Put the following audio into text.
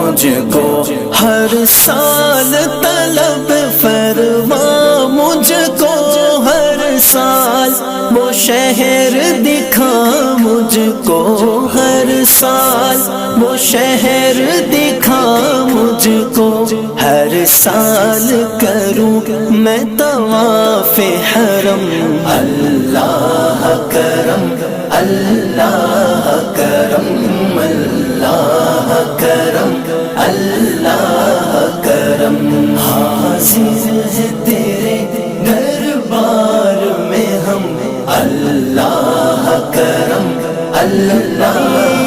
مجھ کو ہر سال طلب فرما مجھ کو ہر سال وہ شہر دکھا مجھ کو ہر سال وہ شہر دکھا مجھ کو ہر سال کروں میں طواف حرم اللہ کرم اللہ کرم اللہ کرم اللہ کرم حاضر ہے تیرے دربار میں ہم اللہ کرم اللہ